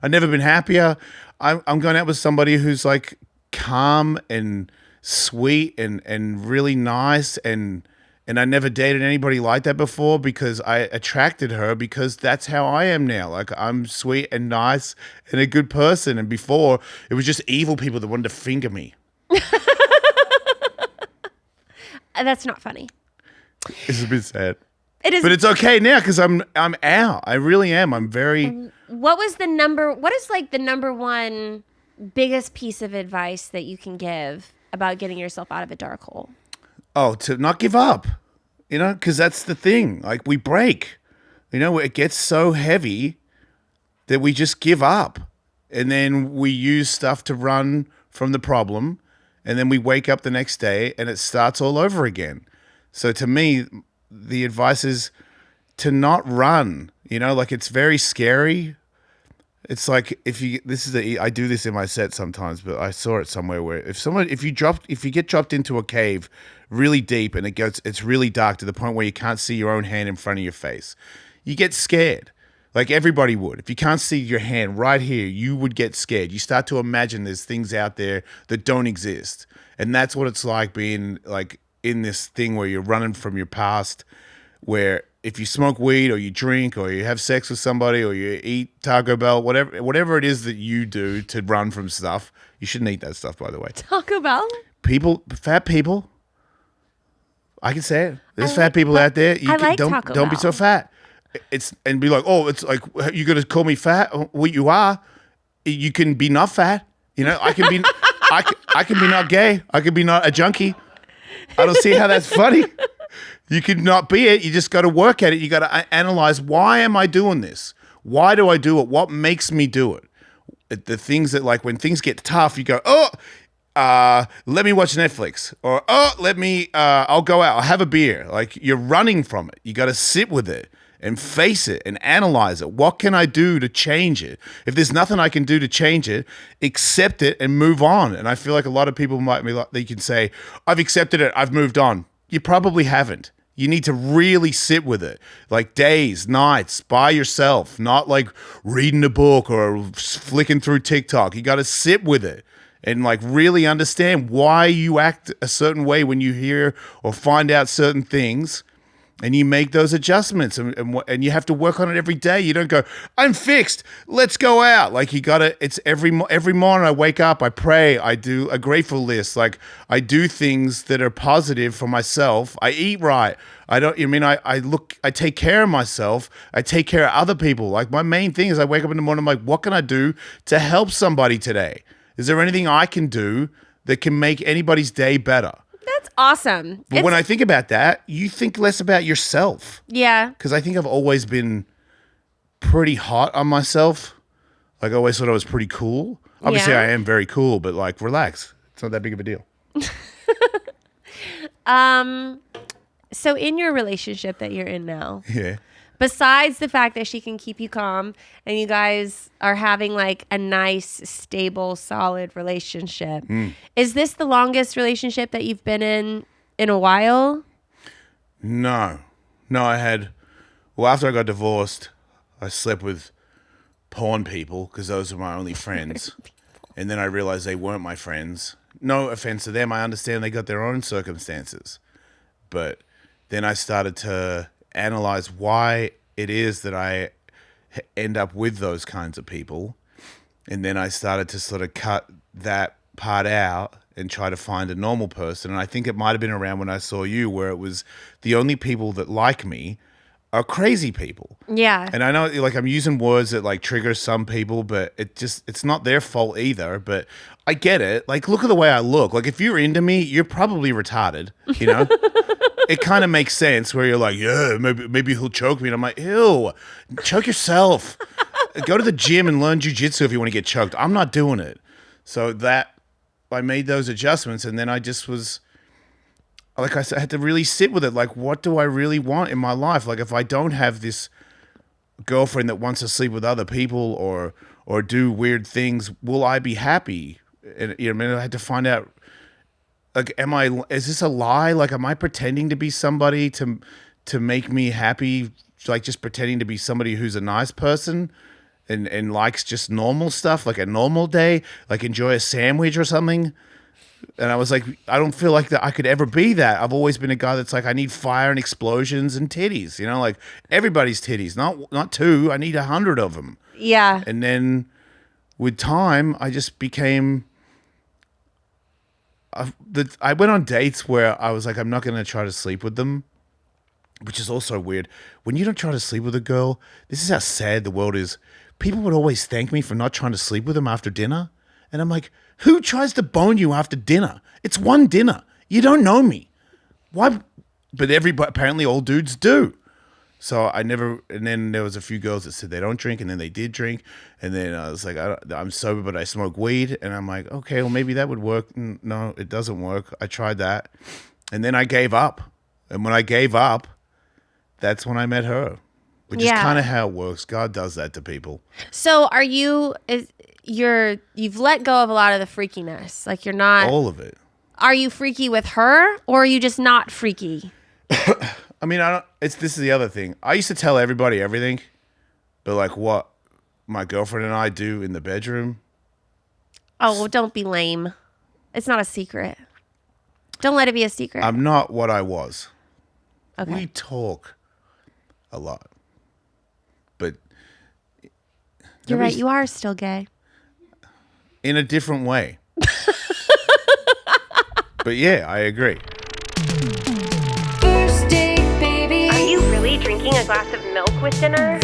I've never been happier. I'm going out with somebody who's like calm and sweet and really nice and I never dated anybody like that before because I attracted her because that's how I am now. Like I'm sweet and nice and a good person. And before it was just evil people that wanted to finger me. That's not funny. It's a bit sad. It is, but it's okay now because I'm out. I really am. I'm very. What is like the number one biggest piece of advice that you can give about getting yourself out of a dark hole? Oh, to not give up, because that's the thing. Like we break, it gets so heavy that we just give up. And then we use stuff to run from the problem. And then we wake up the next day and it starts all over again. So to me, the advice is to not run, like it's very scary. It's like I do this in my set sometimes, but I saw it somewhere where if you get dropped into a cave really deep and it's really dark to the point where you can't see your own hand in front of your face, you get scared. Like everybody would. If you can't see your hand right here, you would get scared. You start to imagine there's things out there that don't exist. And that's what it's like being like in this thing where you're running from your past, where if you smoke weed or you drink or you have sex with somebody or you eat Taco Bell, whatever it is that you do to run from stuff, you shouldn't eat that stuff, by the way. Taco Bell? Fat people. I can say it. There's fat people out there. Don't be so fat. And be like, oh, it's like you're gonna call me fat? Well, you are. You can be not fat. I can be. I can be not gay. I can be not a junkie. I don't see how that's funny. You could not be it. You just got to work at it. You got to analyze, why am I doing this? Why do I do it? What makes me do it? The things that, like, when things get tough, you go, let me watch Netflix, or I'll go out, I'll have a beer. Like, you're running from it. You got to sit with it and face it and analyze it. What can I do to change it? If there's nothing I can do to change it, accept it and move on. And I feel like a lot of people might be like, they can say, I've accepted it, I've moved on. You probably haven't. You need to really sit with it, like days, nights, by yourself, not like reading a book or flicking through TikTok. You got to sit with it and like really understand why you act a certain way when you hear or find out certain things. And you make those adjustments, and you have to work on it every day. You don't go, I'm fixed, let's go out. Like you gotta, it's every morning I wake up, I pray, I do a grateful list. Like I do things that are positive for myself. I eat right. I take care of myself. I take care of other people. Like my main thing is I wake up in the morning, I'm like, what can I do to help somebody today? Is there anything I can do that can make anybody's day better? That's awesome. But when I think about that, you think less about yourself. Yeah. Because I think I've always been pretty hot on myself. Like I always thought I was pretty cool. Obviously, I am very cool, but like, relax. It's not that big of a deal. So in your relationship that you're in now, yeah. Besides the fact that she can keep you calm and you guys are having like a nice, stable, solid relationship, is this the longest relationship that you've been in a while? No, after I got divorced, I slept with porn people because those were my only friends. And then I realized they weren't my friends. No offense to them. I understand they got their own circumstances. But then I started to analyze why it is that I end up with those kinds of people. And then I started to sort of cut that part out and try to find a normal person. And I think it might have been around when I saw you, where it was the only people that like me are crazy people. Yeah. And I know like I'm using words that like trigger some people, but it's not their fault either. But I get it. Like, look at the way I look. Like if you're into me, you're probably retarded, It kind of makes sense where you're like, yeah, maybe he'll choke me. And I'm like, ew, choke yourself. Go to the gym and learn jujitsu if you want to get choked. I'm not doing it. So that I made those adjustments, and then I just was, like I said, I had to really sit with it. Like, what do I really want in my life? Like, if I don't have this girlfriend that wants to sleep with other people or do weird things, will I be happy? And I had to find out. Like, is this a lie? Like, am I pretending to be somebody to make me happy? Like, just pretending to be somebody who's a nice person? and likes just normal stuff, like a normal day, like enjoy a sandwich or something. And I was like, I don't feel like that I could ever be that. I've always been a guy that's like, I need fire and explosions and titties, you know, like everybody's titties, not 2. I need 100 of them. Yeah. And then with time, I just became, I went on dates where I was like, I'm not going to try to sleep with them, which is also weird. When you don't try to sleep with a girl, this is how sad the world is. People would always thank me for not trying to sleep with them after dinner. And I'm like, who tries to bone you after dinner? It's one dinner. You don't know me. Why? But apparently all dudes do. So I never, and then there was a few girls that said they don't drink, and then they did drink. And then I was like, I'm sober, but I smoke weed. And I'm like, okay, well, maybe that would work. No, it doesn't work. I tried that. And then I gave up. And when I gave up, that's when I met her, which is kind of how it works. God does that to people. So are you've let go of a lot of the freakiness. Like you're not. All of it. Are you freaky with her, or are you just not freaky? I mean, this is the other thing. I used to tell everybody everything, but like what my girlfriend and I do in the bedroom. Oh, well, don't be lame. It's not a secret. Don't let it be a secret. I'm not what I was. Okay. We talk a lot, but you're right. You are still gay. In a different way. But yeah, I agree. Are you really drinking a glass of milk with dinner?